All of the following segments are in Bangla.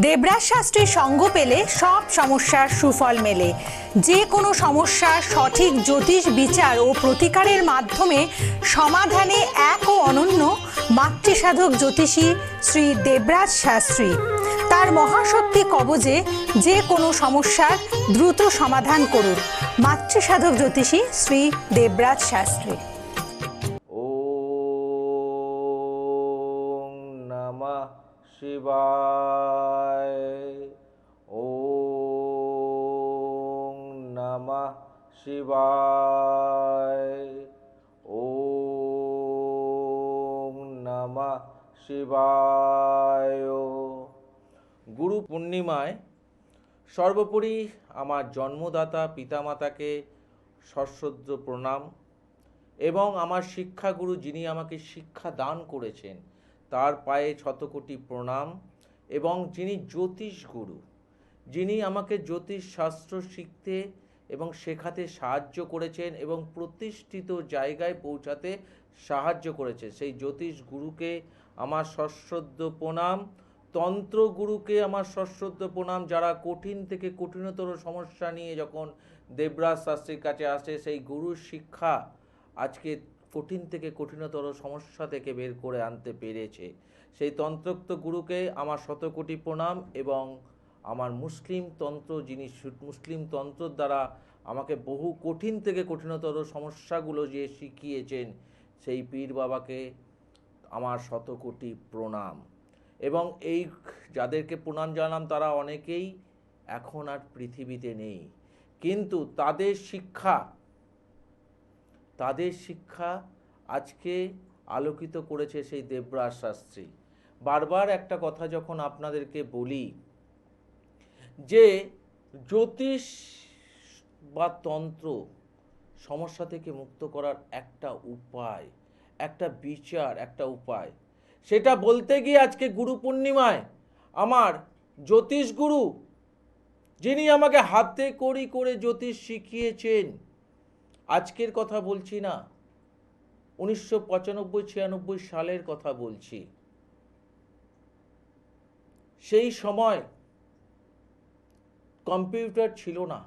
দেবরাজ শাস্ত্রীর সঙ্গ পেলে সব সমস্যার সুফল মেলে। যে কোনো সমস্যার সঠিক জ্যোতিষ বিচার ও প্রতিকারের মাধ্যমে সমাধানে এক ও অনন্য মাতৃসাধক জ্যোতিষী শ্রী দেবরাজ শাস্ত্রী। তার মহাশক্তি কবজে যে কোনো সমস্যার দ্রুত সমাধান করুন। মাতৃসাধক জ্যোতিষী শ্রী দেবরাজ শাস্ত্রী। ওম নমঃ শিবায়। ওম নমঃ শিবায়। ওম নমঃ শিবায়। গুরু পূর্ণিমায় সর্বোপরি আমার জন্মদাতা পিতামাতাকে সশ্রদ্ধ প্রণাম এবং আমার শিক্ষাগুরু যিনি আমাকে শিক্ষা দান করেছেন তার পায়ে শতকোটি প্রণাম, এবং যিনি জ্যোতিষ গুরু, যিনি আমাকে জ্যোতিষ শাস্ত্র শিখতে এবং শেখাতে সাহায্য করেছেন এবং প্রতিষ্ঠিত জায়গায় পৌঁছাতে সাহায্য করেছে, সেই জ্যোতিষ গুরুকে আমার সশ্রদ্ধ প্রণাম। তন্ত্র গুরুকে আমার সশ্রদ্ধ প্রণাম, যারা কঠিন থেকে কঠিনতর সমস্যা নিয়ে যখন দেবরাজ শাস্ত্রীর কাছে আসে, সেই গুরুর শিক্ষা আজকে কঠিন থেকে কঠিনতর সমস্যা থেকে বের করে আনতে পেরেছে। সেই তন্ত্রোক্ত গুরুকে আমার শতকোটি প্রণাম, এবং আমার মুসলিম তন্ত্র, যিনি মুসলিম তন্ত্রর দ্বারা আমাকে বহু কঠিন থেকে কঠিনতর সমস্যাগুলো যে শিখিয়েছেন, সেই পীর বাবাকে আমার শতকোটি প্রণাম। এবং এই যাদেরকে প্রণাম জানালাম তারা অনেকেই এখন আর পৃথিবীতে নেই, কিন্তু তাদের শিক্ষা আজকে আলোকিত করেছে সেই দেবরাজ শাস্ত্রী। বারবার একটা কথা যখন আপনাদেরকে বলি যে জ্যোতিষ বা তন্ত্র সমস্যা থেকে মুক্ত করার একটা উপায়, একটা বিচার, একটা উপায়, সেটা বলতে গিয়ে আজকে গুরু পূর্ণিমায় আমার জ্যোতিষ গুরু, যিনি আমাকে হাতে কড়ি করে জ্যোতিষ শিখিয়েছেন, আজকের কথা বলছি না, 1995-96 সালের কথা বলছি। সেই সময় কম্পিউটার ছিল না,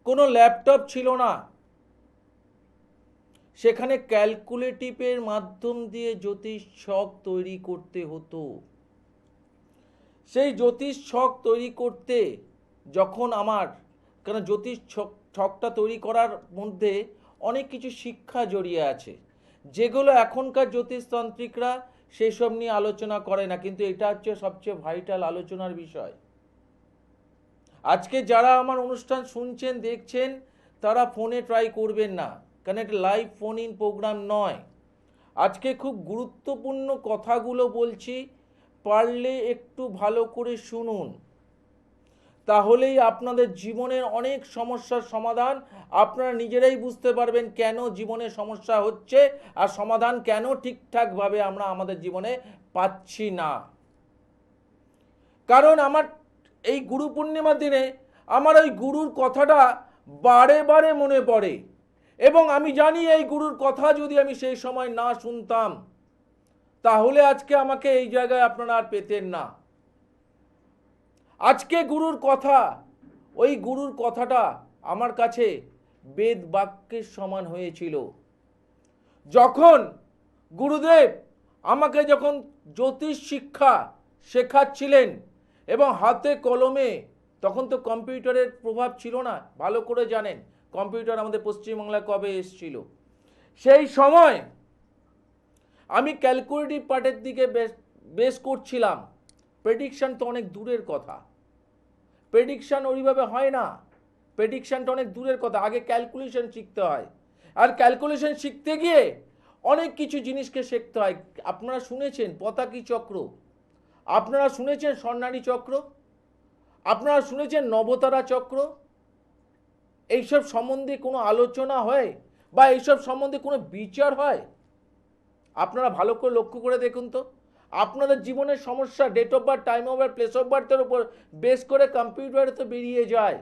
কোনো ল্যাপটপ ছিল না, সেখানে ক্যালকুলেটিভের মাধ্যম দিয়ে জ্যোতিষ ছক তৈরি করতে হতো। সেই জ্যোতিষ ছক তৈরি করতে যখন কারণ জ্যোতিষ ছকটা তৈরি করার মধ্যে অনেক কিছু শিক্ষা জড়িয়ে আছে, যেগুলো এখনকার জ্যোতিষতান্ত্রিকরা সেসব নিয়ে আলোচনা করে না, কিন্তু এটা হচ্ছে সবচেয়ে ভাইটাল আলোচনার বিষয়। আজকে যারা আমার অনুষ্ঠান শুনছেন, দেখছেন, তারা ফোনে ট্রাই করবেন না, কারণ এটা লাইভ ফোন ইন প্রোগ্রাম নয়। আজকে খুব গুরুত্বপূর্ণ কথাগুলো বলছি, পারলে একটু ভালো করে শুনুন, তাহলেই আপনাদের জীবনের অনেক সমস্যার সমাধান আপনারা নিজেরাই বুঝতে পারবেন, কেন জীবনে সমস্যা হচ্ছে আর সমাধান কেন ঠিকঠাকভাবে আমরা আমাদের জীবনে পাচ্ছি না। কারণ আমার এই গুরু পূর্ণিমার দিনে আমার ওই গুরুর কথাটা বারে বারে মনে পড়ে, এবং আমি জানি এই গুরুর কথা যদি আমি সেই সময় না শুনতাম, তাহলে আজকে আমাকে এই জায়গায় আপনারা আর পেতেন না। আজকে গুরুর কথা, ওই গুরুর কথাটা আমার কাছে বেদ বাক্যের সমান হয়েছিল। যখন গুরুদেব আমাকে যখন জ্যোতিষ শিক্ষা শেখাচ্ছিলেন এবং হাতে কলমে, তখন তো কম্পিউটারের প্রভাব ছিল না, ভালো করে জানেন কম্পিউটার আমাদের পশ্চিমবাংলায় কবে এসেছিল। সেই সময় আমি ক্যালকুলেটিভ পার্টের দিকে বেশ করছিলাম। প্রেডিকশন তো অনেক দূরের কথা, প্রেডিকশন ওইভাবে হয় না, প্রেডিকশনটা অনেক দূরের কথা, আগে ক্যালকুলেশন শিখতে হয়, আর ক্যালকুলেশন শিখতে গিয়ে অনেক কিছু জিনিসকে শিখতে হয়। আপনারা শুনেছেন পতাকি চক্র, আপনারা শুনেছেন স্বর্ণালী চক্র, আপনারা শুনেছেন নবতারা চক্র, এইসব সম্বন্ধে কোনো আলোচনা হয় বা এইসব সম্বন্ধে কোনো বিচার হয়? আপনারা ভালো করে লক্ষ্য করে দেখুন তো, আপনাদের জীবনের সমস্যা date of birth, time of birth, place of বার্থের উপর বেস করে কম্পিউটারে তো বেরিয়ে যায়,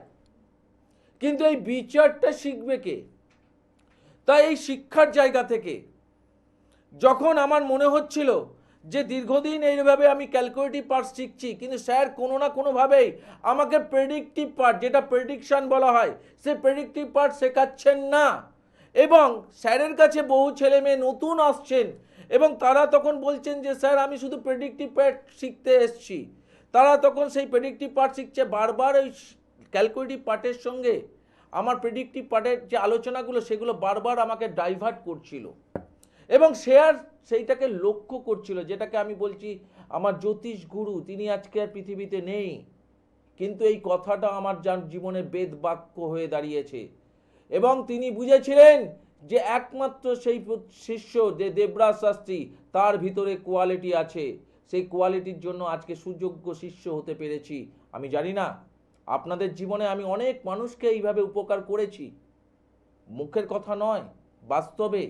কিন্তু এই বিচারটা শিখবে কে? তাই এই শিক্ষার জায়গা থেকে যখন আমার মনে হচ্ছিল যে দীর্ঘদিন এইভাবে আমি ক্যালকুলেটিভ পার্ট শিখছি, কিন্তু স্যার কোনো না কোনোভাবেই আমাকে প্রেডিক্টিভ পার্ট, যেটা প্রেডিকশন বলা হয়, সে প্রেডিক্টিভ পার্ট শেখাচ্ছেন না। এবং স্যারের কাছে বহু ছেলে মেয়ে নতুন আসছেন এবং তারা তখন বলছেন যে স্যার আমি শুধু প্রেডিক্টিভ পার্ট শিখতে এসেছি। তারা তখন সেই প্রেডিক্টিভ পার্ট শিখছে, বারবার ওই ক্যালকুলেটিভ পার্টের সঙ্গে আমার প্রেডিক্টিভ পার্টের যে আলোচনাগুলো সেগুলো বারবার আমাকে ডাইভার্ট করছিল এবং সেইটাকে লক্ষ্য করছিল, যেটাকে আমি বলছি আমার জ্যোতিষ গুরু, তিনি আজকে আর পৃথিবীতে নেই, কিন্তু এই কথাটা আমার জীবনে বেদ বাক্য হয়ে দাঁড়িয়েছে। এবং তিনি বুঝেছিলেন যে একমাত্র সেই শিষ্য যে দেবরাজ শাস্ত্রী, তার ভিতরে কোয়ালিটি আছে, সেই কোয়ালিটির জন্য আজকে সুযোগ্য শিষ্য হতে পেরেছি। আমি জানি না আপনাদের জীবনে আমি অনেক মানুষকে এইভাবে উপকার করেছি, মুখের কথা নয়, বাস্তবে।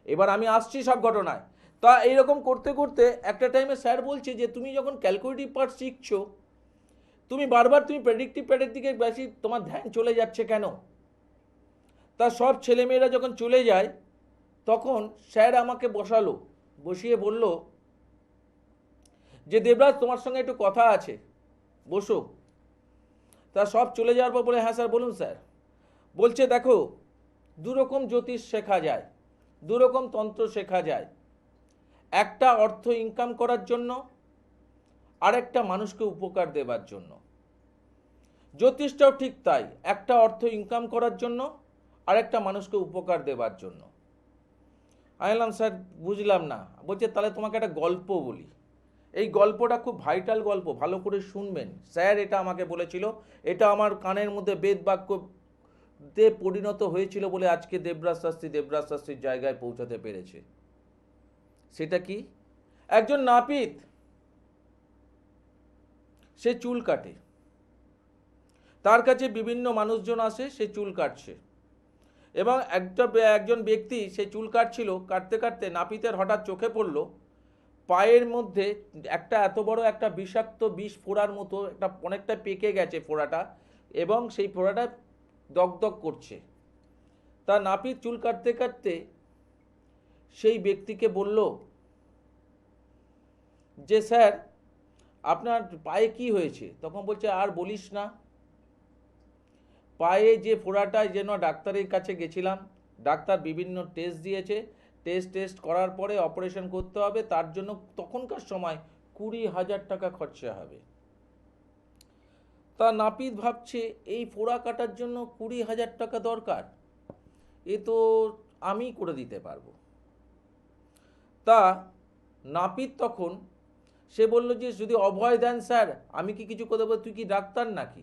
এবার আমি আসছি সব ঘটনায়। তা এইরকম করতে করতে একটা টাইমে স্যার বলছে যে তুমি যখন ক্যালকুলেটিভ পার্ট শিখছো, তুমি বারবার তুমি প্রেডিক্টিভ পার্টের দিকে বেশি তোমার ধ্যান চলে যাচ্ছে কেন? তা সব ছেলেমেয়েরা যখন চলে যায় তখন স্যার আমাকে বসিয়ে বলল যে দেবরাজ তোমার সঙ্গে একটু কথা আছে, বসো। তা সব চলে যাওয়ার পর বলে হ্যাঁ স্যার বলুন স্যার। বলছে দেখো, দুরকম জ্যোতিষ শেখা যায়, দুরকম তন্ত্র শেখা যায়, একটা অর্থ ইনকাম করার জন্য, আরেকটা মানুষকে উপকার দেবার জন্য। জ্যোতিষটাও ঠিক তাই, একটা অর্থ ইনকাম করার জন্য, আরেকটা মানুষকে উপকার দেবার জন্য। আমি বললাম স্যার বুঝলাম না। বলছে তাহলে তোমাকে একটা গল্প বলি, এই গল্পটা খুব ভাইটাল গল্প, ভালো করে শুনবেন। স্যার এটা আমাকে বলেছিল, এটা আমার কানের মধ্যে বেদ বাক্যতে পরিণত হয়েছিল বলে আজকে দেবরাজ শাস্ত্রীর জায়গায় পৌঁছাতে পেরেছে। সেটা কি? একজন নাপিত, সে চুল কাটে, তার কাছে বিভিন্ন মানুষজন আসে, সে চুল কাটছে এবং একজন ব্যক্তি সে চুল কাটছিল, কাটতে কাটতে নাপিতের হঠাৎ চোখে পড়ল পায়ের মধ্যে একটা এত বড় একটা বিষাক্ত বিষ ফোড়ার মতো, একটা অনেকটা পেকে গেছে ফোড়াটা এবং সেই ফোড়াটা দগদগ করছে। তা নাপিত চুল কাটতে কাটতে সেই ব্যক্তিকে বলল যে স্যার আপনার পায়ে কি হয়েছে? তখন বলছে আর বলিস না, পায়ে যে ফোড়াটা, যেন ডাক্তারের কাছে গেছিলাম, ডাক্তার বিভিন্ন টেস্ট দিয়েছে, টেস্ট করার পরে অপারেশন করতে হবে, তার জন্য তখনকার সময় 20,000 টাকা খরচা হবে। তা নাপিত ভাবছে এই ফোড়া কাটার জন্য 20,000 টাকা দরকার, এ তো আমি করে দিতে পারবো। তা নাপিত তখন সে বলল যে যদি অভয় দেন স্যার, আমি কি কিছু করে দেবো? তুই কি ডাক্তার নাকি?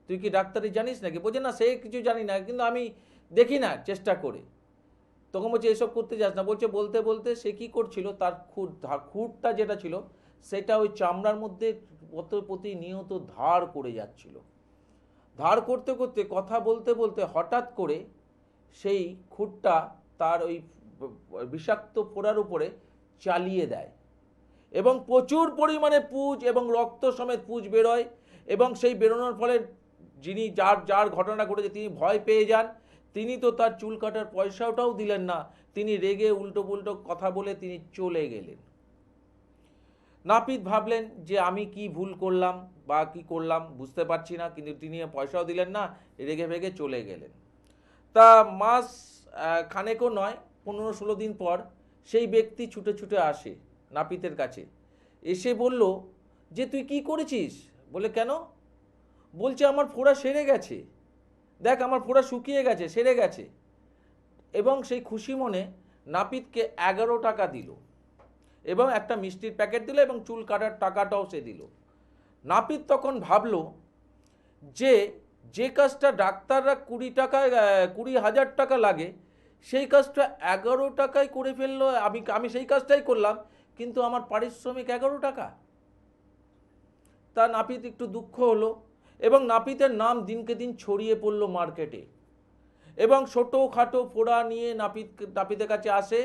তুই কি ডাক্তারি জানিস নাকি? বলছে না সে কিছু জানি না, কিন্তু আমি দেখি না চেষ্টা করে। তখন বলছে এসব করতে যাস না। বলছে বলতে বলতে সে কি করছিল, তার খুঁটটা যেটা ছিল সেটা ওই চামড়ার মধ্যে প্রতিনিয়ত ধার করে যাচ্ছিল। ধার করতে করতে কথা বলতে বলতে হঠাৎ করে সেই খুঁটটা তার ওই বিষাক্ত ফোড়ার উপরে চালিয়ে দেয় এবং প্রচুর পরিমাণে পুঁজ এবং রক্ত সমেত পুঁজ বেরোয় এবং সেই বেরোনোর ফলে যিনি যার ঘটনা ঘটেছে তিনি ভয় পেয়ে যান। তিনি তো তার চুল কাটার পয়সাটাও দিলেন না, তিনি রেগে উল্টো পুল্টো কথা বলে তিনি চলে গেলেন। নাপিত ভাবলেন যে আমি কি ভুল করলাম বা কি করলাম বুঝতে পারছি না, কিন্তু তিনি পয়সাও দিলেন না, রেগে ভেগে চলে গেলেন। তা মাস খানেকও নয়, 15-16 দিন পর সেই ব্যক্তি ছুটে ছুটে আসে নাপিতের কাছে, এসে বলল যে তুই কি করেছিস? বলে কেন? বলছে আমার ফোড়া সেরে গেছে, দেখ আমার ফোড়া শুকিয়ে গেছে, সেরে গেছে। এবং সেই খুশি মনে নাপিতকে 11 টাকা দিল এবং একটা মিষ্টির প্যাকেট দিল এবং চুল কাটার টাকাটাও সে দিল। নাপিত তখন ভাবল যে কাজটা ডাক্তাররা 20,000 টাকা লাগে, সেই কাজটা 11 টাকায় করে ফেললো। আমি সেই কাজটাই করলাম, কিন্তু আমার পারিশ্রমিক 11 টাকা। তা নাপিত একটু দুঃখ হলো এবং নাপিতের নাম দিনকে দিন ছড়িয়ে পড়লো মার্কেটে এবং ছোটোখাটো ফোড়া নিয়ে নাপিতের কাছে আসে।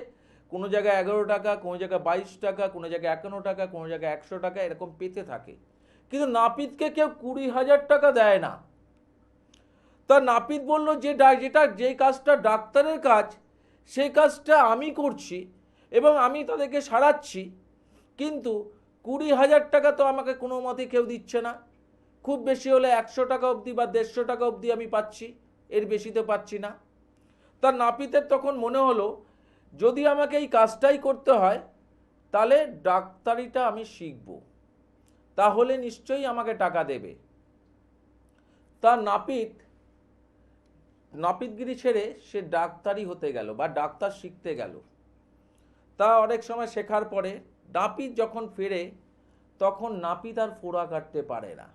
কোনো জায়গায় 11 টাকা, কোনো জায়গায় 22 টাকা, কোনো জায়গায় 51 টাকা, কোনো জায়গায় 100 টাকা, এরকম পেতে থাকে, কিন্তু নাপিতকে কেউ 20,000 টাকা দেয় না। তা নাপিত বলল যে কাজটা ডাক্তারের কাজ, সেই কাজটা আমি করছি এবং আমি তাদেরকে সারাচ্ছি, কিন্তু 20,000 টাকা তো আমাকে কোনো মতে কেউ দিচ্ছে না। খুব বেশি হলে 100 টাকা অবধি বা 150 টাকা অবধি আমি পাচ্ছি, এর বেশি তো পাচ্ছি না। তার নাপিতের তখন মনে হলো যদি আমাকে এই কাজটাই করতে হয় তাহলে ডাক্তারিটা আমি শিখব, তাহলে নিশ্চয়ই আমাকে টাকা দেবে। তার নাপিতগিরি ছেড়ে সে ডাক্তারি হতে গেল বা ডাক্তার শিখতে গেল। তা অনেক সময় শেখার পরে নাপিত যখন ফেরে তখন নাপিত আর ফোড়া কাটতে পারে না,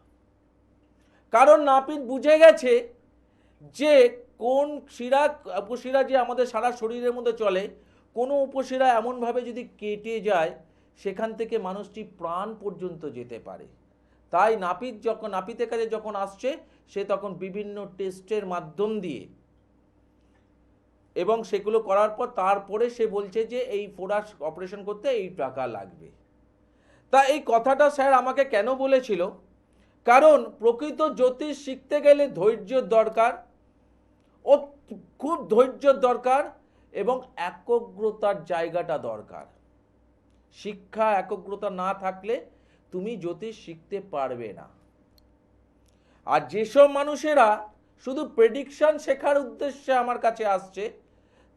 কারণ নাপিত বুঝে গেছে যে কোন শিরা উপশিরা যে আমাদের সারা শরীরের মধ্যে চলে, কোনো উপশিরা এমনভাবে যদি কেটে যায় সেখান থেকে মানুষটি প্রাণ পর্যন্ত যেতে পারে। তাই নাপিতের কাছে যখন আসছে সে তখন বিভিন্ন টেস্টের মাধ্যম দিয়ে এবং সেগুলো করার পর তারপরে সে বলছে যে এই ফোড়া অপারেশন করতে এই টাকা লাগবে। তা এই কথাটা স্যার আমাকে কেন বলেছিল, কারণ প্রকৃত জ্যোতিষ শিখতে গেলে ধৈর্যের দরকার, ও খুব ধৈর্যের দরকার এবং একগ্রতার জায়গাটা দরকার। শিক্ষা একগ্রতা না থাকলে তুমি জ্যোতিষ শিখতে পারবে না। আর যেসব মানুষেরা শুধু প্রেডিকশন শেখার উদ্দেশ্যে আমার কাছে আসছে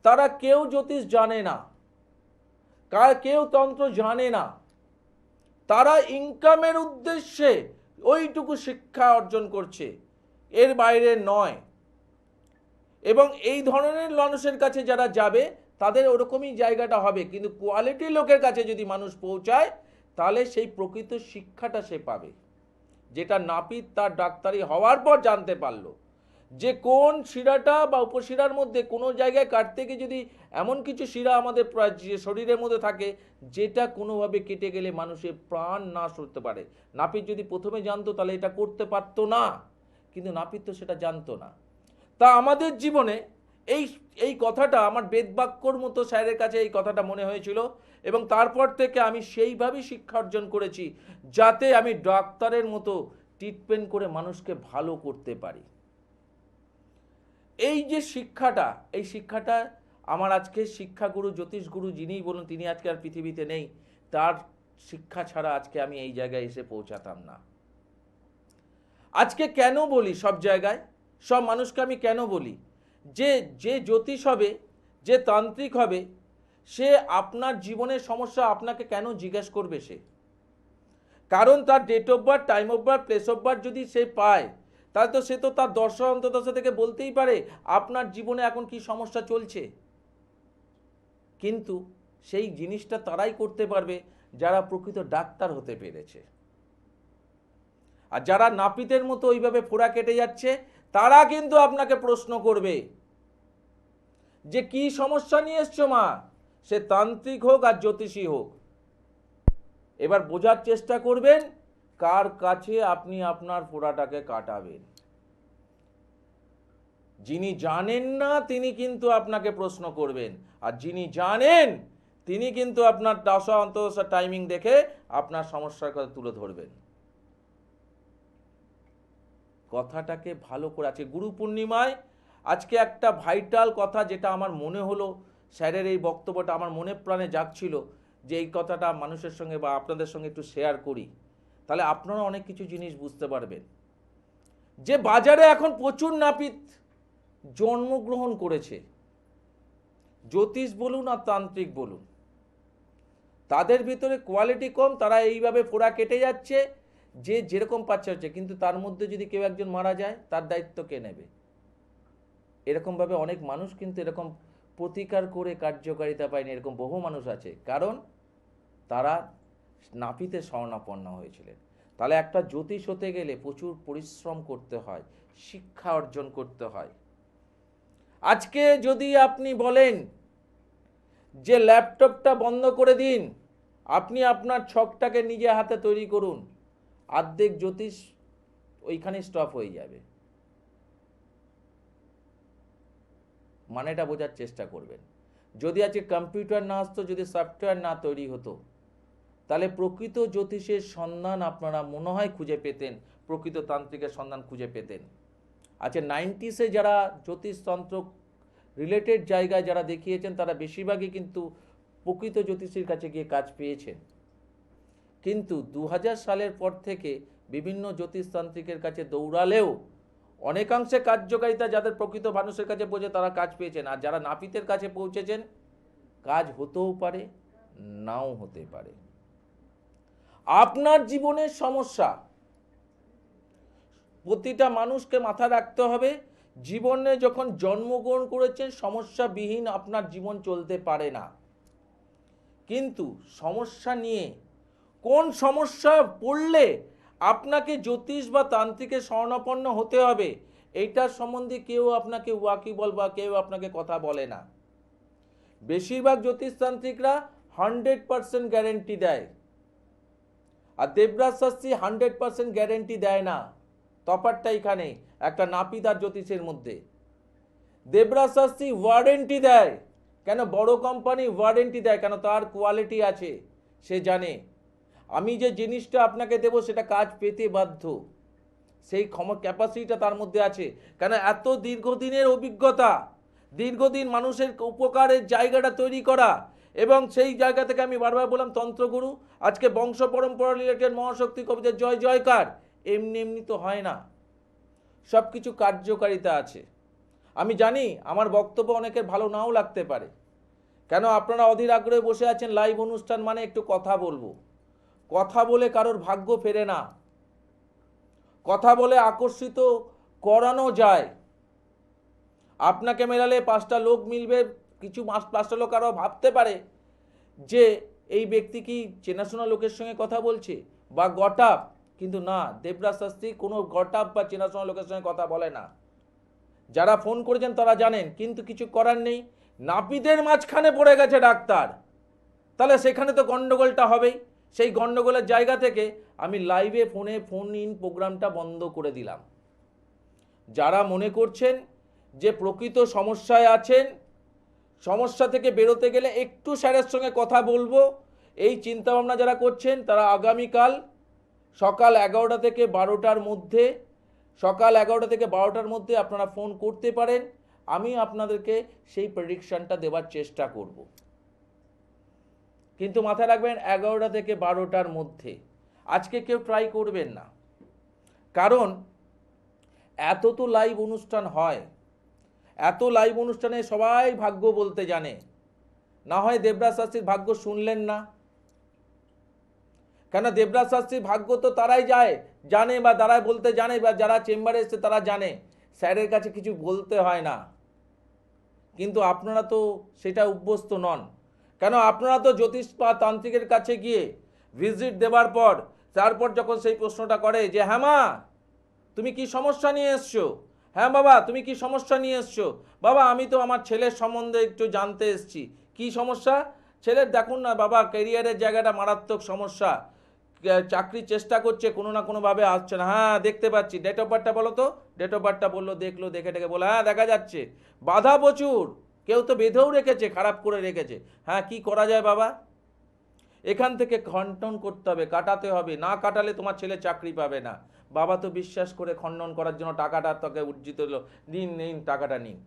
তারা কেউ জ্যোতিষ জানে না, কেউ তন্ত্র জানে না, তারা ইনকামের উদ্দেশ্যে ওইটুকু শিক্ষা অর্জন করছে, এর বাইরে নয়। এবং এই ধরনের মানুষের কাছে যারা যাবে তাদের ওরকমই জায়গাটা হবে, কিন্তু কোয়ালিটি লোকের কাছে যদি মানুষ পৌঁছায় তাহলে সেই প্রকৃত শিক্ষাটা সে পাবে, যেটা নাপিত তার ডাক্তারি হওয়ার পর জানতে পারলো যে কোন শিরাটা বা উপশিরার মধ্যে কোনো জায়গায় কাটতে গিয়ে যদি এমন কিছু শিরা আমাদের শরীরের মধ্যে থাকে যেটা কোনোভাবে কেটে গেলে মানুষের প্রাণ নাশ হতে পারে। নাপিত যদি প্রথমে জানতো তাহলে এটা করতে পারতো না, কিন্তু নাপিত তো সেটা জানতো না। তা আমাদের জীবনে এই কথাটা আমার বেদবাক্যর মতো স্যারের কাছে এই কথাটা মনে হয়েছিল এবং তারপর থেকে আমি সেইভাবেই শিক্ষা অর্জন করেছি যাতে আমি ডাক্তারের মতো ট্রিটমেন্ট করে মানুষকে ভালো করতে পারি। এই যে শিক্ষাটা, এই শিক্ষাটা আমার আজকে শিক্ষাগুরু জ্যোতিষগুরু যিনিই বলুন তিনি আজকে আর পৃথিবীতে নেই, তার শিক্ষা ছাড়া আজকে আমি এই জায়গায় এসে পৌঁছাতাম না। আজকে কেন বলি সব জায়গায়, সব মানুষকে আমি কেন বলি যে যে জ্যোতিষ হবে, যে তান্ত্রিক হবে, সে আপনার জীবনের সমস্যা আপনাকে কেন জিজ্ঞেস করবে সে, কারণ তার date of birth, time of birth, place of birth যদি সে পায় তাহলে তো সে তো তার দশা অন্তর্দশা থেকে বলতেই পারে আপনার জীবনে এখন কি সমস্যা চলছে। কিন্তু সেই জিনিসটা তারাই করতে পারবে যারা প্রকৃত ডাক্তার হতে পেরেছে। আর যারা নাপিতের মতো ওইভাবে ফোড়া কেটে যাচ্ছে তারা কিন্তু আপনাকে প্রশ্ন করবে যে কি সমস্যা নিয়ে এসছো মা, সে তান্ত্রিক হোক আর জ্যোতিষী হোক। এবার বোঝার চেষ্টা করবেন কার কাছে আপনি আপনার ফোড়াটাকে কাটাবেন। যিনি জানেন না তিনি কিন্তু আপনাকে প্রশ্ন করবেন, আর যিনি জানেন তিনি কিন্তু আপনার দশা অন্তর্দশা টাইমিং দেখে আপনার সমস্যার কথা তুলে ধরবেন। কথাটাকে ভালো করে আছে গুরু পূর্ণিমায় আজকে একটা ভাইটাল কথা যেটা আমার মনে হলো, স্যারের এই বক্তব্যটা আমার মনে প্রাণে জাগছিল যে এই কথাটা মানুষের সঙ্গে বা আপনাদের সঙ্গে একটু শেয়ার করি, তাহলে আপনারা অনেক কিছু জিনিস বুঝতে পারবেন। যে বাজারে এখন প্রচুর নাপিত জন্মগ্রহণ করেছে, জ্যোতিষ বলুন আর তান্ত্রিক বলুন, তাদের ভিতরে কোয়ালিটি কম, তারা এইভাবে ফোড়া কেটে যাচ্ছে, যে যেরকম পাচ্ছে হচ্ছে, কিন্তু তার মধ্যে যদি কেউ একজন মারা যায় তার দায়িত্ব কে নেবে? এরকমভাবে অনেক মানুষ কিন্তু এরকম প্রতিকার করে কার্যকারিতা পায়নি, এরকম বহু মানুষ আছে, কারণ তারা নাপিতে শরণাপন্ন হয়েছিলেন। তাহলে একটা জ্যোতিষ হতে গেলে প্রচুর পরিশ্রম করতে হয়, শিক্ষা অর্জন করতে হয়। আজকে যদি আপনি বলেন যে ল্যাপটপটা বন্ধ করে দিন, আপনি আপনার ছকটাকে নিজে হাতে তৈরি করুন, অর্ধেক জ্যোতিষ ওইখানে স্টপ হয়ে যাবে। মানেটা বোঝার চেষ্টা করবেন। যদি আজকে কম্পিউটার না আসতো, যদি সফটওয়্যার না তৈরি হতো, তাহলে প্রকৃত জ্যোতিষের সন্ধান আপনারা মনে হয় খুঁজে পেতেন, প্রকৃত তান্ত্রিকের সন্ধান খুঁজে পেতেন। আচ্ছা 90s যারা জ্যোতিষতন্ত্র রিলেটেড জায়গায় যারা দেখিয়েছেন তারা বেশিরভাগই কিন্তু প্রকৃত জ্যোতিষীর কাছে গিয়ে কাজ পেয়েছেন। কিন্তু 2000 সালের পর থেকে বিভিন্ন জ্যোতিষতান্ত্রিকের কাছে দৌড়ালেও অনেকাংশে কার্যকারিতা যাদের প্রকৃত মানুষের কাছে পৌঁছে তারা কাজ পেয়েছেন, আর যারা নাপিতের কাছে পৌঁছেছেন কাজ হতেও পারে নাও হতে পারে। আপনার জীবনের সমস্যা প্রতিটা মানুষকে মাথা রাখতে হবে, জীবনে যখন জন্মগ্রহণ করেছেন সমস্যাবিহীন আপনার জীবন চলতে পারে না। কিন্তু সমস্যা নিয়ে কোন সমস্যা পড়লে আপনাকে জ্যোতিষ বা তান্ত্রিকের শরণাপন্ন হতে হবে এইটার সম্বন্ধে কেউ আপনাকে ওয়াকিবল বা কেউ আপনাকে কথা বলে না। বেশিরভাগ জ্যোতিষতান্ত্রিকরা 100% গ্যারেন্টি দেয়, আর দেবরাজ শাস্ত্রী 100% গ্যারেন্টি দেয় না। তফাৎটা এখানে একটা নাপিত আর জ্যোতিষের মধ্যে। দেবরাজ শাস্ত্রী ওয়ারেন্টি দেয়, কেন বড় কোম্পানি ওয়ারেন্টি দেয়, কেন তার কোয়ালিটি আছে, সে জানে আমি যে জিনিসটা আপনাকে দেব সেটা কাজ পেতে বাধ্য, সেই ক্যাপাসিটিটা তার মধ্যে আছে। কেন এত দীর্ঘদিনের অভিজ্ঞতা, দীর্ঘদিন মানুষের উপকারের জায়গাটা তৈরি করা, এবং সেই জায়গা থেকে আমি বারবার বললাম তন্ত্রগুরু, আজকে বংশ পরম্পরা রিলেটেড মহাশক্তি কবিদের জয় জয়কার, এমনি এমনি তো হয় না, সব কিছু কার্যকারিতা আছে। আমি জানি আমার বক্তব্য অনেকের ভালো নাও লাগতে পারে, কেন আপনারা অধীর আগ্রহে বসে আছেন লাইভ অনুষ্ঠান মানে একটু কথা বলবো। কথা বলে কারোর ভাগ্য ফেরে না, কথা বলে আকর্ষিত করানো যায়। আপনাকে মেলালে 5টা লোক মিলবে, কিছু 5টা লোক আরও ভাবতে পারে যে এই ব্যক্তি কি চেনাশোনা লোকের সঙ্গে কথা বলছে বা গটাপ, কিন্তু না, দেবরাজ শাস্ত্রী কোনো গটাপ বা চেনাশোনা লোকের সঙ্গে কথা বলে না। যারা ফোন করেছেন তারা জানেন, কিন্তু কিছু করার নেই, নাপিতের মাঝখানে পড়ে গেছে ডাক্তার, তাহলে সেখানে তো গন্ডগোলটা হবেই। সেই গন্ডগোলের জায়গা থেকে আমি লাইভে ফোন ইন প্রোগ্রামটা বন্ধ করে দিলাম। যারা মনে করছেন যে প্রকৃত সমস্যায় আছেন, সমস্যা থেকে বেরোতে গেলে একটু স্যারের সঙ্গে কথা বলবো, এই চিন্তাভাবনা যারা করছেন তারা আগামীকাল সকাল 11টা থেকে 12টার মধ্যে, সকাল 11টা থেকে 12টার মধ্যে আপনারা ফোন করতে পারেন। আমি আপনাদেরকে সেই প্রেডিকশনটা দেওয়ার চেষ্টা করব, কিন্তু মাথায় রাখবেন 11টা থেকে 12টার মধ্যে। আজকে কেউ ট্রাই করবেন না, কারণ এত তো লাইভ অনুষ্ঠান হয়, এত লাইভ অনুষ্ঠানে সবাই ভাগ্য বলতে জানে, না হয় দেবরাজ শাস্ত্রীর ভাগ্য শুনলেন না। কেন দেবরাজ শাস্ত্রীর ভাগ্য তো তারাই জানে বা তারাই বলতে জানে, বা যারা চেম্বারে এসছে তারা জানে, স্যারের কাছে কিছু বলতে হয় না। কিন্তু আপনারা তো সেটা অভ্যস্ত নন, কেন আপনারা তো জ্যোতিষ বা তান্ত্রিকের কাছে গিয়ে ভিজিট দেওয়ার পর তারপর যখন সেই প্রশ্নটা করে যে হ্যাঁ মা তুমি কি সমস্যা নিয়ে এসছো, হ্যাঁ বাবা তুমি কি সমস্যা নিয়ে এসছো, বাবা আমি তো আমার ছেলের সম্বন্ধে একটু জানতে এসছি, কি সমস্যা, ছেলের দেখুন না বাবা ক্যারিয়ারের জায়গাটা মারাত্মক সমস্যা, চাকরির চেষ্টা করছে কোনো না কোনোভাবে আসছে না, হ্যাঁ দেখতে পাচ্ছি, ডেট অফ বার্থটা বলো তো, ডেট অফ বার্থটা বললো, দেখলো, দেখে টেকে বলো হ্যাঁ দেখা যাচ্ছে, বাধা প্রচুর, কেউ তো বেঁধেও রেখেছে, খারাপ করে রেখেছে, হ্যাঁ কি করা যায় বাবা, এখান থেকে খণ্ডন করতে হবে, কাটাতে হবে, না কাটালে তোমার ছেলে চাকরি পাবে না। বাবা তো বিশ্বাস করে খণ্ডন করার জন্য টাকাটা তোকে উর্জিত হলো, নিন টাকাটা নিন।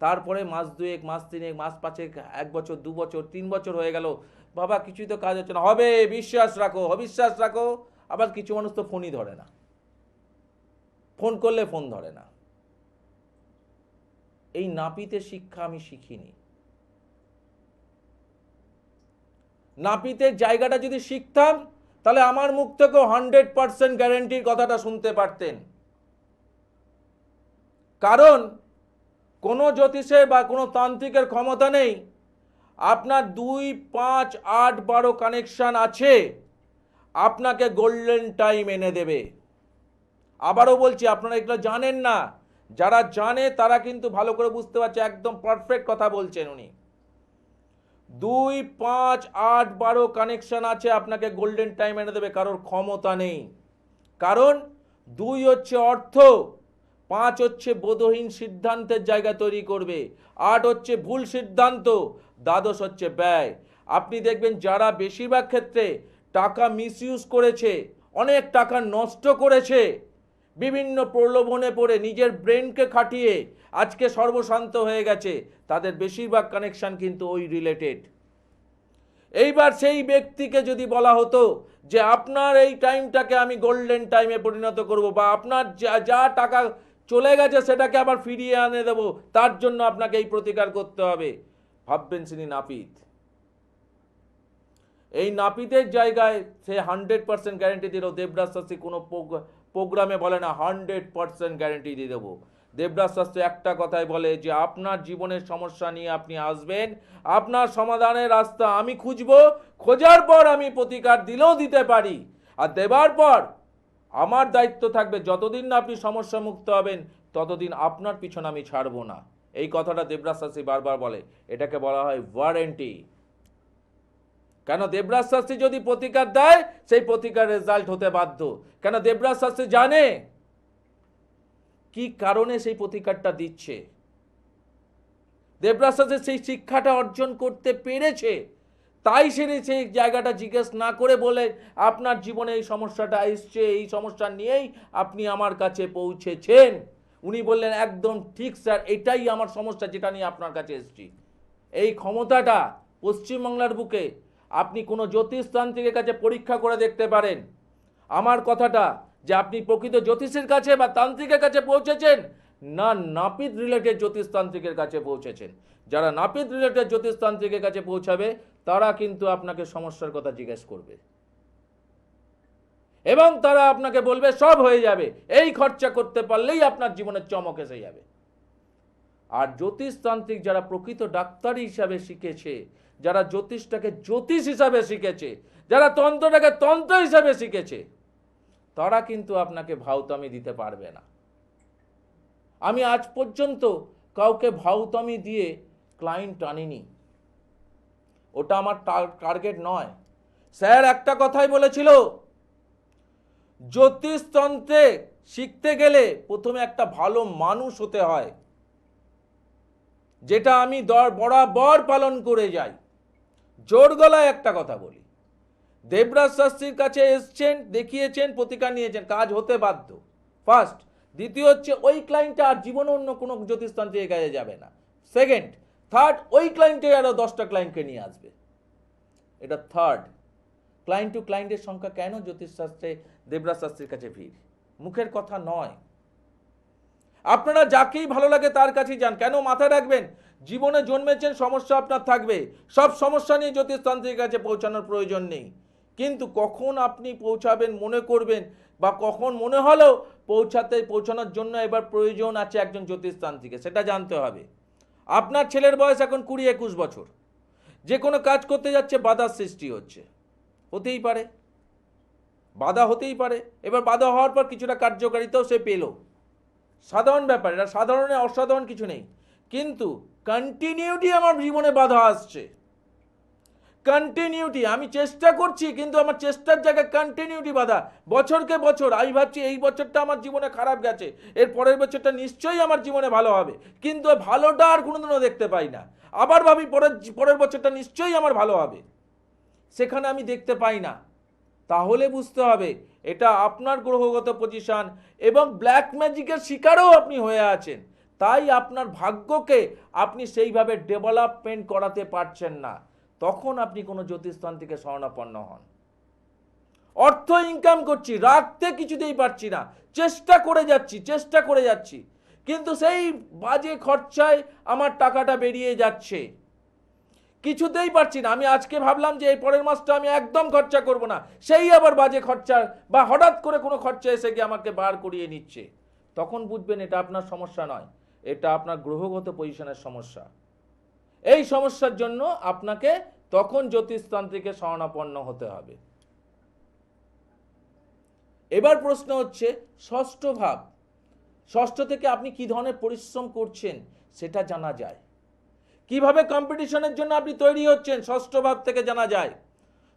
তারপরে মাস 2 মাস 3 মাস 5 1 বছর 2 বছর 3 বছর হয়ে গেল, বাবা কিছুই তো কাজ হচ্ছে না, হবে বিশ্বাস রাখো, অবিশ্বাস রাখো। আবার কিছু মানুষ তো ফোনই ধরে না, ফোন করলে ফোন ধরে না। এই নাপিতের শিক্ষা আমি শিখিনি, নাপিতের জায়গাটা যদি শিখতাম তাহলে আমার মুখ থেকে 100% গ্যারান্টির কথাটা শুনতে পারতেন। কারণ কোনো জ্যোতিষের বা কোনো তান্ত্রিকের ক্ষমতা নেই আপনার 2, 5, 8, 12 কানেকশন আছে আপনাকে গোল্ডেন টাইম এনে দেবে। আবারও বলছি, আপনারা এগুলো জানেন না, যারা জানে তারা কিন্তু ভালো করে বুঝতে পারছে, একদম পারফেক্ট কথা বলছেন উনি। 2, 5, 8, 12 কানেকশন আছে আপনাকে গোল্ডেন টাইম এনে দেবে, কারোর ক্ষমতা নেই। কারণ 2 হচ্ছে অর্থ, 5 হচ্ছে বোধহীন সিদ্ধান্তের জায়গা তৈরি করবে, 8 হচ্ছে ভুল সিদ্ধান্ত, 12 হচ্ছে ব্যয়। আপনি দেখবেন যারা বেশিরভাগ ক্ষেত্রে টাকা মিসইউজ করেছে, অনেক টাকা নষ্ট করেছে, বিভিন্ন প্রলোভনে পড়ে নিজের ব্রেনকে খাটিয়ে আজকে সর্বশান্ত হয়ে গেছে, তাদের বেশিরভাগ কানেকশন কিন্তু ওই রিলেটেড। এইবার সেই ব্যক্তিকে যদি বলা হতো যে আপনার এই টাইমটাকে আমি গোল্ডেন টাইমে পরিণত করব, বা আপনার যা যা টাকা চলে গেছে সেটাকে আবার ফিরিয়ে এনে দেবো, তার জন্য আপনাকে এই প্রতিকার করতে হবে, ভাববেন তিনি নাপিত। এই নাপিতের জায়গায় সে 100% গ্যারেন্টি দিল। দেবরাজ শাস্ত্রী কোনো প্রোগ্রামে বলে না 100% গ্যারেন্টি দিয়ে দেবো। দেবরাজ শাস্ত্রী একটা কথাই বলে যে আপনার জীবনের সমস্যা নিয়ে আপনি আসবেন, আপনার সমাধানের রাস্তা আমি খুঁজবো, খোঁজার পর আমি প্রতিকার দিলেও দিতে পারি, আর দেবার পর আমার দায়িত্ব থাকবে যতদিন না আপনি সমস্যা মুক্ত হবেন ততদিন আপনার পিছনে আমি ছাড়বো না। এই কথাটা দেবরাজ শাস্ত্রী বারবার বলে, এটাকে বলা হয় ওয়ারেন্টি। কেন দেবরাজ শাস্ত্রী যদি প্রতিকার দেয় সেই প্রতিকার রেজাল্ট হতে বাধ্য। কেন দেবরাজ শাস্ত্রী জানে কি কারণে সেই প্রতিকারটা দিচ্ছে। দেবরাজ শাস্ত্রী সেই শিক্ষাটা অর্জন করতে পেরেছে, তাই সে সেই জায়গাটা জিজ্ঞেস না করে বলে আপনার জীবনে এই সমস্যাটা এসছে, এই সমস্যা নিয়েই আপনি আমার কাছে পৌঁছেছেন। উনি বললেন একদম ঠিক স্যার, এটাই আমার সমস্যা যেটা নিয়ে আপনার কাছে এসেছি। এই ক্ষমতাটা পশ্চিমবাংলার বুকে আপনি কোনো জ্যোতিষতান্ত্রিকের কাছে পরীক্ষা করে দেখতে পারেন। আমার কথাটা যে আপনি প্রকৃত জ্যোতিষের কাছে বা তান্ত্রিকের কাছে পৌঁছেছেন না নাপিত রিলেটেড জ্যোতিষতান্ত্রিকের কাছে পৌঁছেছেন। যারা নাপিত রিলেটেড জ্যোতিষতান্ত্রিকের কাছে পৌঁছাবে তারা কিন্তু আপনাকে সমস্যার কথা জিজ্ঞেস করবে এবং তারা আপনাকে বলবে সব হয়ে যাবে, এই খরচা করতে পারলেই আপনার জীবনের চমক এসে যাবে। আর জ্যোতিষতান্ত্রিক যারা প্রকৃত ডাক্তার হিসাবে শিখেছে, যারা জ্যোতিষটাকে জ্যোতিষ হিসাবে শিখেছে, যারা তন্ত্রটাকে তন্ত্র হিসাবে শিখেছে, তারা কিন্তু আপনাকে ভাউতামি দিতে পারবে না। আমি আজ পর্যন্ত কাউকে ভাউতামি দিয়ে ক্লায়েন্ট আনিনি, ওটা আমার টার্গেট নয়। স্যার একটা কথাই বলেছিল, জ্যোতিষতন্ত্রে শিখতে গেলে প্রথমে একটা ভালো মানুষ হতে হয়, যেটা আমি বরাবর পালন করে যাই। জোর গলায় একটা কথা বলি, দেবরাজ শাস্ত্রীর কাছে এসছেন, দেখিয়েছেন, প্রতিকার নিয়েছেন, কাজ হতে বাধ্য, ফার্স্ট। দ্বিতীয় হচ্ছে ওই ক্লায়েন্টটা আর জীবনে অন্য কোনো জ্যোতিষতান্ত্রিকের কাছে যাবে না। সেকেন্ড, থার্ড, ওই ক্লায়েন্টে আরও 10টা ক্লায়েন্টকে নিয়ে আসবে। এটা থার্ড। ক্লায়েন্ট টু ক্লায়েন্টের সংখ্যা কেন জ্যোতিষশাস্ত্রে দেবরাজ শাস্ত্রীর কাছে ভিড়? মুখের কথা নয়। আপনারা যাকেই ভালো লাগে তার কাছেই যান। কেন? মাথায় রাখবেন, জীবনে জন্মেছেন, সমস্যা আপনার থাকবে, সব সমস্যা নিয়ে জ্যোতিষতান্ত্রিকের কাছে পৌঁছানোর প্রয়োজন নেই। কিন্তু কখন আপনি পৌঁছাবেন মনে করবেন, বা কখন মনে হলো পৌঁছানোর জন্য এবার প্রয়োজন আছে একজন জ্যোতিষতান্ত্রিকের, সেটা জানতে হবে। আপনার ছেলের বয়স এখন 20-21 বছর, যে কোনো কাজ করতে যাচ্ছে বাধার সৃষ্টি হচ্ছে, হতেই পারে, বাধা হতেই পারে। এবার বাধা হওয়ার পর কিছুটা কার্যকারিতাও সে পেল, সাধারণ ব্যাপার, এটা সাধারণে অসাধারণ কিছু নেই। কিন্তু কন্টিনিউটি আমার জীবনে বাধা আসছে, কন্টিনিউটি, আমি চেষ্টা করছি কিন্তু আমার চেষ্টার জায়গায় কন্টিনিউটি বাধা। বছরকে বছর আমি ভাবছি এই বছরটা আমার জীবনে খারাপ গেছে, এর পরের বছরটা নিশ্চয়ই আমার জীবনে ভালো হবে, কিন্তু ভালোটা আর কোনোদিনও দেখতে পাই না। আবার ভাবি পরের বছরটা নিশ্চয়ই আমার ভালো হবে, সেখানে আমি দেখতে পাই না। তাহলে বুঝতে হবে এটা আপনার গ্রহগত পজিশন এবং ব্ল্যাক ম্যাজিকের শিকারও আপনি হয়ে আছেন, তাই আপনার ভাগ্যকে আপনি সেইভাবে ডেভেলপমেন্ট করাতে পারছেন না। তখন আপনি কোনো জ্যোতিষতান্ত্রিকের শরণাপন্ন হন। অর্থ ইনকাম করছি, রাখতে কিছুতেই পারছি না, চেষ্টা করে যাচ্ছি, কিন্তু সেই বাজে খরচায় আমার টাকাটা বেরিয়ে যাচ্ছে, কিছুতেই পারছি না। আমি আজকে ভাবলাম যে এই পরের মাসটা আমি একদম খরচা করব না, সেই আবার বাজে খরচা বা হঠাৎ করে কোনো খরচা এসে গিয়ে আমাকে বার করিয়ে নিচ্ছে। তখন বুঝবেন এটা আপনার সমস্যা নয়, এটা আপনার গ্রহগত পজিশনের সমস্যা। এই সমস্যার জন্য আপনাকে তখন জ্যোতিষতান্ত্রিকের শরণাপন্ন হতে হবে। এবার প্রশ্ন হচ্ছে ষষ্ঠ ভাব, ষষ্ঠ থেকে আপনি কি ধরনের পরিশ্রম করছেন সেটা জানা যায়। কিভাবে কম্পিটিশনের জন্য আপনি তৈরি হচ্ছেন ষষ্ঠ ভাব থেকে জানা যায়।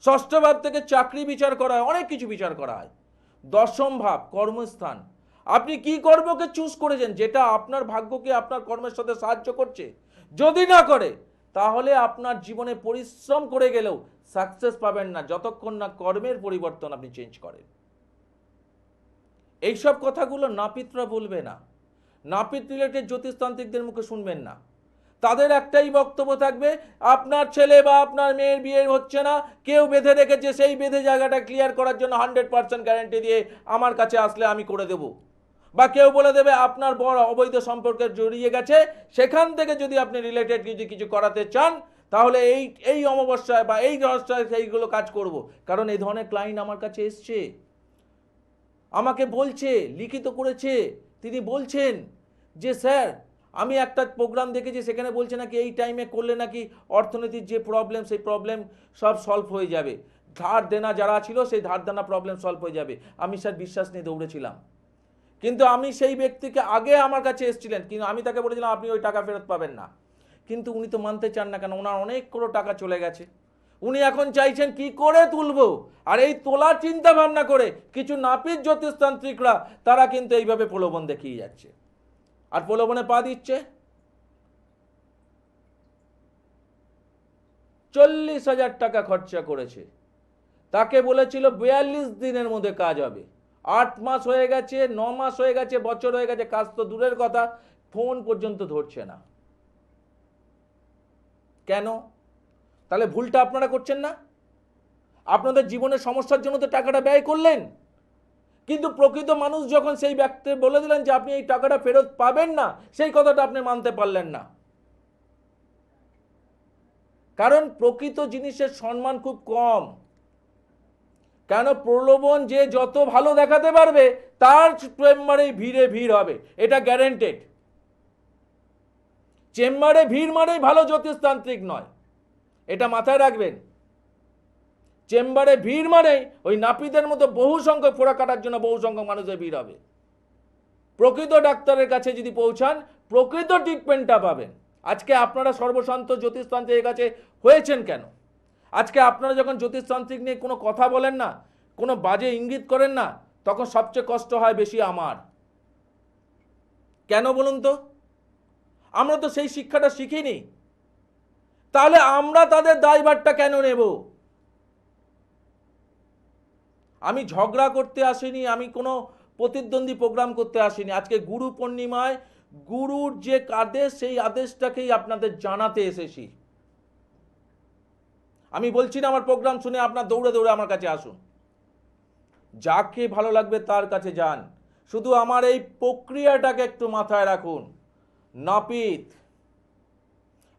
ষষ্ঠ ভাব থেকে চাকরি বিচার করা হয়, অনেক কিছু বিচার করা হয়। দশম ভাব কর্মস্থান, আপনি কি কর্মকে চুজ করেছেন, যেটা আপনার ভাগ্যকে আপনার কর্মের সাথে সাহায্য করছে। যদি না করে তাহলে আপনার জীবনে পরিশ্রম করে গেলেও সাকসেস পাবেন না, যতক্ষণ না কর্মের পরিবর্তন আপনি চেঞ্জ করেন। এইসব কথাগুলো নাপিতরা বলবে না, নাপিত রিলেটেড জ্যোতিষতান্ত্রিকদের মুখে শুনবেন না। তাদের একটাই বক্তব্য থাকবে, আপনার ছেলে বা আপনার মেয়ের বিয়ে হচ্ছে না, কেউ বেঁধে রেখেছে, সেই বেঁধে জায়গাটা ক্লিয়ার করার জন্য 100% গ্যারান্টি দিয়ে আমার কাছে আসলে আমি করে দেব। বা কেউ বলে দেবে আপনার বড় অবৈধ সম্পর্কে জড়িয়ে গেছে, সেখান থেকে যদি আপনি রিলেটেড কিছু করাতে চান তাহলে এই অমাবস্যায় বা এই রহস্যায় সেইগুলো কাজ করব। কারণ এই ধরনের ক্লায়েন্ট আমার কাছে এসছে, আমাকে বলছে, লিখিত করেছে, তিনি বলছেন যে স্যার আমি একটা প্রোগ্রাম দেখেছি, সেখানে বলছে নাকি এই টাইমে করলে নাকি অর্থনীতির যে প্রবলেম সেই প্রবলেম সব সলভ হয়ে যাবে, ধার দেনা যারা ছিল সেই ধার দেনা প্রবলেম সলভ হয়ে যাবে। আমি স্যার বিশ্বাস নিয়ে দৌড়েছিলাম, কিন্তু আমি সেই ব্যক্তিকে আগে আমার কাছে এসেছিলেন, কিন্তু আমি তাকে বলেছিলাম আপনি ওই টাকা ফেরত পাবেন না, কিন্তু উনি তো মানতে চান না, কেন ওনার অনেক কোনো টাকা চলে গেছে। উনি এখন চাইছেন কি করে তুলবো, আর এই তোলার চিন্তা ভাবনা করে কিছু নাপিত জ্যোতিষতান্ত্রিকরা তারা কিন্তু এইভাবে প্রলোভন দেখিয়ে যাচ্ছে, আর প্রলোভনে পা দিচ্ছে। 40,000 টাকা খরচা করেছে, তাকে বলেছিল 42 দিনের মধ্যে কাজ হবে, 8 মাস হয়ে গেছে, 9 মাস হয়ে গেছে, বছর হয়ে গেছে, কাজ তো দূরের কথা, ফোন পর্যন্ত ধরছে না। কেন? তাহলে ভুলটা আপনারা করছেন না? আপনাদের জীবনের সমস্যার জন্য তো টাকাটা ব্যয় করলেন, কিন্তু প্রকৃত মানুষ যখন সেই ব্যক্তি বলে দিলেন যে আপনি এই টাকাটা ফেরত পাবেন না, সেই কথাটা আপনি মানতে পারলেন না। কারণ প্রকৃত জিনিসের সম্মান খুব কম। কেন? প্রলোভন যে যত ভালো দেখাতে পারবে তার চেম্বারে ভিড় হবে, এটা গ্যারেন্টেড। চেম্বারে ভিড় মানেই ভালো জ্যোতিষতান্ত্রিক নয়, এটা মাথায় রাখবেন। চেম্বারে ভিড় মানেই ওই নাপিতের মতো বহু সংখ্যক ফোড়া কাটার জন্য বহু সংখ্যক মানুষের ভিড় হবে। প্রকৃত ডাক্তারের কাছে যদি পৌঁছান প্রকৃত ট্রিটমেন্টটা পাবেন। আজকে আপনারা সর্বশান্ত জ্যোতিষতান্ত্রিকের কাছে হয়েছেন কেন? আজকে আপনারা যখন জ্যোতিষতান্ত্রিক নিয়ে কোনো কথা বলেন না, কোনো বাজে ইঙ্গিত করেন না, তখন সবচেয়ে কষ্ট হয় বেশি আমার। কেন বলুন তো? আমরা তো সেই শিক্ষাটা শিখিনি, তাহলে আমরা তাদের দায়ভারটা কেন নেব? আমি ঝগড়া করতে আসিনি, আমি কোনো প্রতিদ্বন্দ্বী প্রোগ্রাম করতে আসিনি। আজকে গুরু পূর্ণিমায় গুরুর যে আদেশ সেই আদেশটাকেই আপনাদের জানাতে এসেছি। আমি বলছি না আমার প্রোগ্রাম শুনে আপনার দৌড়ে দৌড়ে আমার কাছে আসুন, যাকে ভালো লাগবে তার কাছে যান, শুধু আমার এই প্রক্রিয়াটাকে একটু মাথায় রাখুন। নাপিত,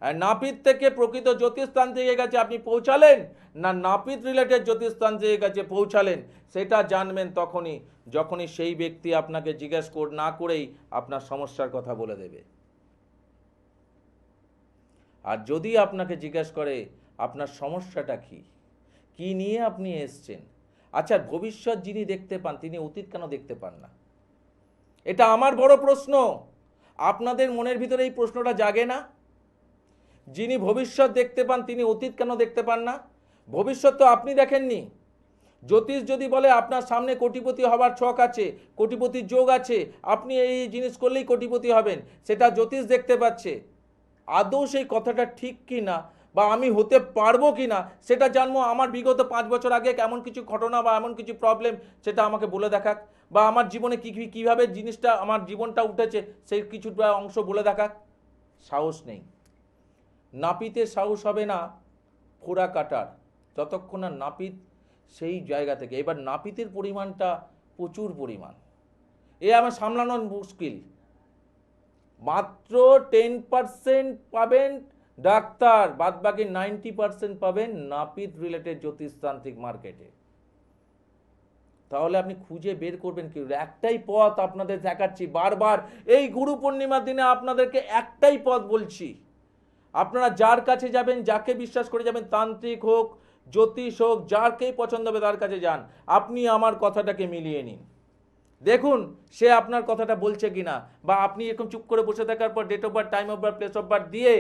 আর নাপিত থেকে প্রকৃত জ্যোতিষতান্ত্রিকের কাছে আপনি পৌঁছালেন না নাপিত রিলেটেড জ্যোতিষতান্ত্রিকের কাছে পৌঁছালেন, সেটা জানবেন যখনই সেই ব্যক্তি আপনাকে জিজ্ঞেস না করেই আপনার সমস্যার কথা বলে দেবে। আর যদি আপনাকে জিজ্ঞেস করে আপনার সমস্যাটা কি নিয়ে আপনি এসছেন, আচ্ছা ভবিষ্যৎ যিনি দেখতে পান তিনি অতীত কেন দেখতে পান না? এটা আমার বড় প্রশ্ন। আপনাদের মনের ভিতরে এই প্রশ্নটা জাগে না? যিনি ভবিষ্যৎ দেখতে পান তিনি অতীত কেন দেখতে পান না? ভবিষ্যৎ তো আপনি দেখেননি। জ্যোতিষ যদি বলে আপনার সামনে কোটিপতি হবার ছক আছে, কোটিপতির যোগ আছে, আপনি এই জিনিস করলেই কোটিপতি হবেন, সেটা জ্যোতিষ দেখতে পাচ্ছে। আদৌ সেই কথাটা ঠিক কি না বা আমি হতে পারবো কি না সেটা জানবো আমার বিগত 5 বছর আগে এমন কিছু ঘটনা বা এমন কিছু প্রবলেম সেটা আমাকে বলে দেখাক, বা আমার জীবনে কীভাবে জিনিসটা আমার জীবনটা উঠেছে সেই কিছুটা অংশ বলে দেখাক। সাহস নেই। নাপিতের সাহস হবে না ফোড়া কাটার, যতক্ষণ না নাপিত সেই জায়গা থেকে। এবার নাপিতের পরিমাণটা প্রচুর পরিমাণ, এ আমার সামলানোর মুশকিল। মাত্র 10% পাবেন ডাক্তার, বাদ বাকি 90% পাবেন নাপিত রিলেটেড জ্যোতিষতান্ত্রিক মার্কেটে। তাহলে আপনি খুঁজে বের করবেন কি? একটাই পথ আপনাদের দেখাচ্ছি বারবার, এই গুরু পূর্ণিমার দিনে আপনাদেরকে একটাই পথ বলছি। আপনারা যার কাছে যাবেন, যাকে বিশ্বাস করে যাবেন, তান্ত্রিক হোক, জ্যোতিষ হোক, যারকেই পছন্দ হবে তার কাছে যান, আপনি আমার কথাটাকে মিলিয়ে নিন, দেখুন সে আপনার কথাটা বলছে কিনা। বা আপনি এরকম চুপ করে বসে থাকার পর date of birth, time of birth, place of birth দিয়ে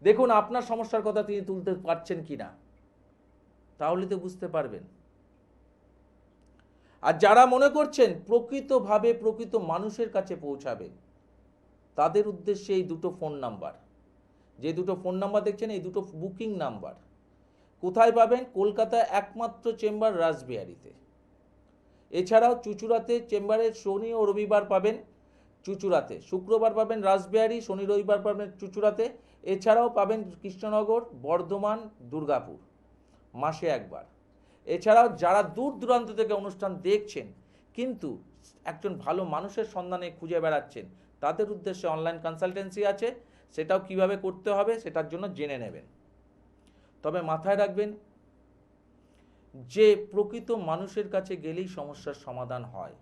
দেখুন আপনার সমস্যার কথা তিনি তুলতে পারছেন কিনা, তাহলে তো বুঝতে পারবেন। আর যারা মনে করছেন প্রকৃতভাবে প্রকৃত মানুষের কাছে পৌঁছাবে, তাদের উদ্দেশ্যে এই দুটো ফোন নাম্বার, যে দুটো ফোন নাম্বার দেখছেন এই দুটো বুকিং নাম্বার। কোথায় পাবেন? কলকাতায় একমাত্র চেম্বার রাসবিহারীতে। এছাড়াও চুঁচুড়াতে চেম্বারে শনি ও রবিবার পাবেন চুঁচুড়াতে, শুক্রবার পাবেন রাসবিহারী, শনি রবিবার পাবেন চুঁচুড়াতে, এছাড়াও পাবেন কৃষ্ণনগর, বর্ধমান, দুর্গাপুর মাসে একবার। এছাড়াও যারা দূর দূরান্ত থেকে অনুষ্ঠান দেখছেন কিন্তু একজন ভালো মানুষের সন্ধানে খুঁজে বেড়াচ্ছেন, তাদের উদ্দেশ্যে অনলাইন কনসালটেন্সি আছে, সেটাও কিভাবে করতে হবে সেটার জন্য জেনে নেবেন। তবে মাথায় রাখবেন যে প্রকৃত মানুষের কাছে গেলেই সমস্যার সমাধান হয়।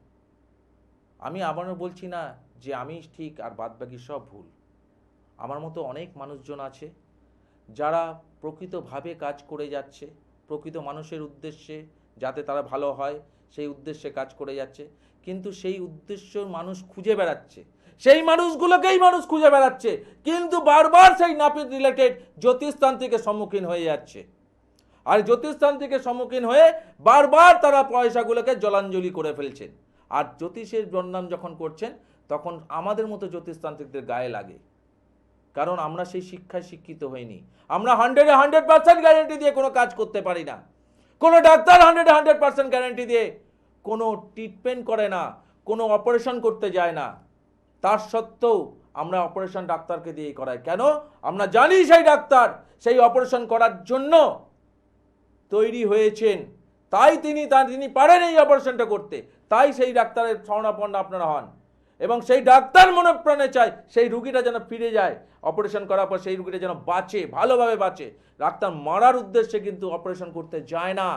আমি আবারও বলছি না যে আমি ঠিক আর বাদবাকি সব ভুল। আমার মতো অনেক মানুষজন আছে যারা প্রকৃতভাবে কাজ করে যাচ্ছে, প্রকৃত মানুষের উদ্দেশ্যে যাতে তারা ভালো হয় সেই উদ্দেশ্যে কাজ করে যাচ্ছে, কিন্তু সেই উদ্দেশ্য মানুষ খুঁজে বেড়াচ্ছে, সেই মানুষগুলোকেই মানুষ খুঁজে বেড়াচ্ছে, কিন্তু বারবার সেই নাপিত রিলেটেড জ্যোতিষতান্ত্রিকের সম্মুখীন হয়ে যাচ্ছে। আর জ্যোতিষতান্ত্রিকের সম্মুখীন হয়ে বারবার তারা পয়সাগুলোকে জলাঞ্জলি করে ফেলছেন। আর জ্যোতিষের বদনাম যখন করছেন তখন আমাদের মতো জ্যোতিষতান্ত্রিকদের গায়ে লাগে, কারণ আমরা সেই শিক্ষায় শিক্ষিত হইনি। আমরা 100% গ্যারেন্টি দিয়ে কোনো কাজ করতে পারি না। কোনো ডাক্তার 100% গ্যারেন্টি দিয়ে কোনো ট্রিটমেন্ট করে না, কোনো অপারেশন করতে যায় না। তার সত্ত্বেও আমরা অপারেশন ডাক্তারকে দিয়ে করাই। কেন? আমরা জানি সেই ডাক্তার সেই অপারেশন করার জন্য তৈরি হয়েছেন, তাই তিনি পারেন এই অপারেশনটা করতে, তাই সেই ডাক্তারের শরণাপন্ন আপনারা হন। এবং সেই ডাক্তার মনে প্রাণে চায় সেই রুগীটা যেন ফিরে যায়, অপারেশন করার পর সেই রুগীটা যেন বাঁচে, ভালোভাবে বাঁচে। ডাক্তার মারার উদ্দেশ্যে কিন্তু অপারেশন করতে যায় না।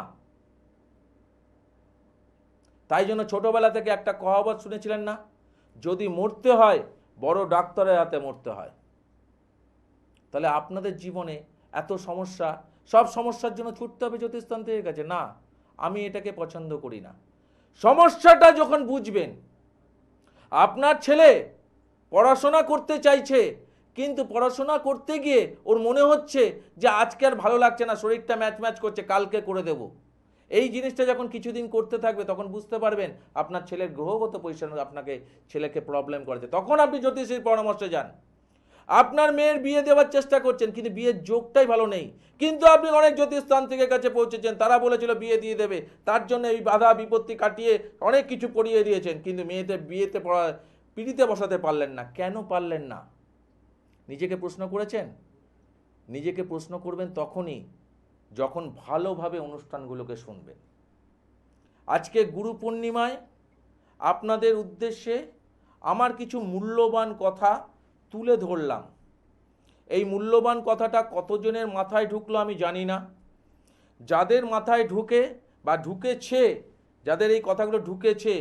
তাই জন্য ছোটবেলা থেকে একটা কহাবত শুনেছিলেন না, যদি মরতে হয় বড় ডাক্তারের হাতে মরতে হয়। তাহলে আপনাদের জীবনে এত সমস্যা, সব সমস্যার জন্য ছুটতে হবে জ্যোতিষতন্ত্রের কাছে? না, আমি এটাকে পছন্দ করি না। সমস্যাটা যখন বুঝবেন, আপনার ছেলে পড়াশোনা করতে চাইছে কিন্তু পড়াশোনা করতে গিয়ে ওর মনে হচ্ছে যে আজকে আর ভালো লাগছে না, শরীরটা ম্যাচ করছে, কালকে করে দেব, এই জিনিসটা যখন কিছুদিন করতে থাকবে তখন বুঝতে পারবেন আপনার ছেলের গ্রহগত পজিশন আপনাকে ছেলেকে প্রবলেম করেছে। তখন আপনি জ্যোতিষীর পরামর্শে যান। আপনার মেয়ের বিয়ে দেওয়ার চেষ্টা করছেন কিন্তু বিয়ের যোগটাই ভালো নেই, কিন্তু আপনি অনেক জ্যোতিষতান্ত্রিকের কাছে পৌঁছেছেন, তারা বলেছিল বিয়ে দিয়ে দেবে, তার জন্য এই বাধা বিপত্তি কাটিয়ে অনেক কিছু পড়িয়ে দিয়েছেন, কিন্তু বিয়েতে পিড়িতে বসাতে পারলেন না। কেন পারলেন না? নিজেকে প্রশ্ন করেছেন? নিজেকে প্রশ্ন করবেন তখনই যখন ভালোভাবে অনুষ্ঠানগুলোকে শুনবেন। আজকে গুরু পূর্ণিমায় আপনাদের উদ্দেশ্যে আমার কিছু মূল্যবান কথা তুলে ধরলাম। এই মূল্যবান কথাটা কতজনের মাথায় ঢুকলো আমি জানি না। যাদের মাথায় ঢুকে বা ঢুকেছে, যাদের এই কথাগুলো ঢুকেছে,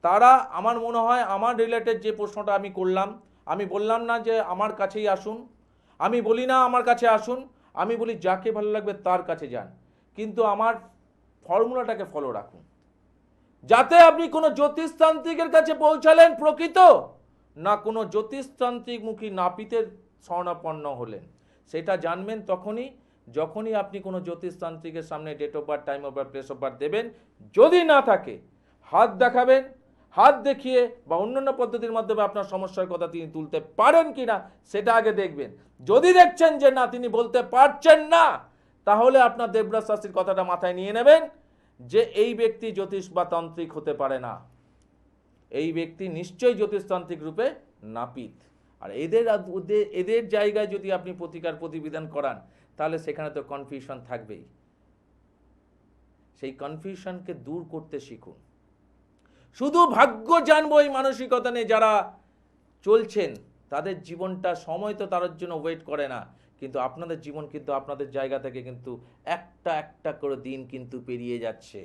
তারা আমার মনে হয় আমার রিলেটেড যে প্রশ্নটা আমি করলাম, আমি বললাম না যে আমার কাছেই আসুন, আমি বলি না আমার কাছে আসুন, আমি বলি যাকে ভালো লাগবে তার কাছে যান, কিন্তু আমার ফর্মুলাটাকে ফলো রাখুন, যাতে আপনি কোনো জ্যোতিষতান্ত্রিকের কাছে পৌঁছালেন প্রকৃত, না কোনো জ্যোতিষতান্ত্রিকমুখী নাপিতের শরণাপন্ন হলেন। সেটা জানবেন তখনই যখনই আপনি কোনো জ্যোতিষতান্ত্রিকের সামনে date of birth, time of birth, place of birth দেবেন। যদি না থাকে হাত দেখাবেন, হাত দেখিয়ে বা অন্যান্য পদ্ধতির মাধ্যমে আপনার সমস্যার কথা তিনি তুলতে পারেন কিনা সেটা আগে দেখবেন। যদি দেখছেন যে না তিনি বলতে পারছেন না, তাহলে আপনার দেবরাজ শাস্ত্রীর কথাটা মাথায় নিয়ে নেবেন যে এই ব্যক্তি জ্যোতিষ বা তান্ত্রিক হতে পারে না, এই ব্যক্তি নিশ্চয়ই জ্যোতিষতান্ত্রিক রূপে নাপিত। আর এদের জায়গায় যদি আপনি প্রতিকার প্রতিবিধান করান তাহলে সেখানে তো কনফিউশন থাকবেই। সেই কনফিউশনকে দূর করতে শিখুন। শুধু ভাগ্য জানবো এই মানসিকতা নিয়ে যারা চলছেন তাদের জীবনটা সময় তো তার জন্য ওয়েট করে না, কিন্তু আপনাদের জীবন কিন্তু আপনাদের জায়গা থেকে কিন্তু একটা করে দিন কিন্তু পেরিয়ে যাচ্ছে।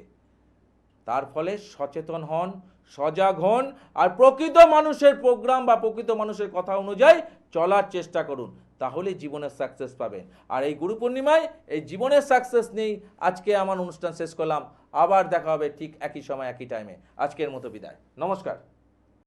তার ফলে সচেতন হন, সজাগ হন, আর প্রকৃত মানুষের প্রোগ্রাম বা প্রকৃত মানুষের কথা অনুযায়ী চলার চেষ্টা করুন, তাহলে জীবনের সাকসেস পাবেন। আর এই গুরু পূর্ণিমায় এই জীবনের সাকসেস নেই আজকে আমার অনুষ্ঠান শেষ করলাম। আবার দেখা হবে ঠিক একই সময় একই টাইমে। আজকের মতো বিদায়, নমস্কার।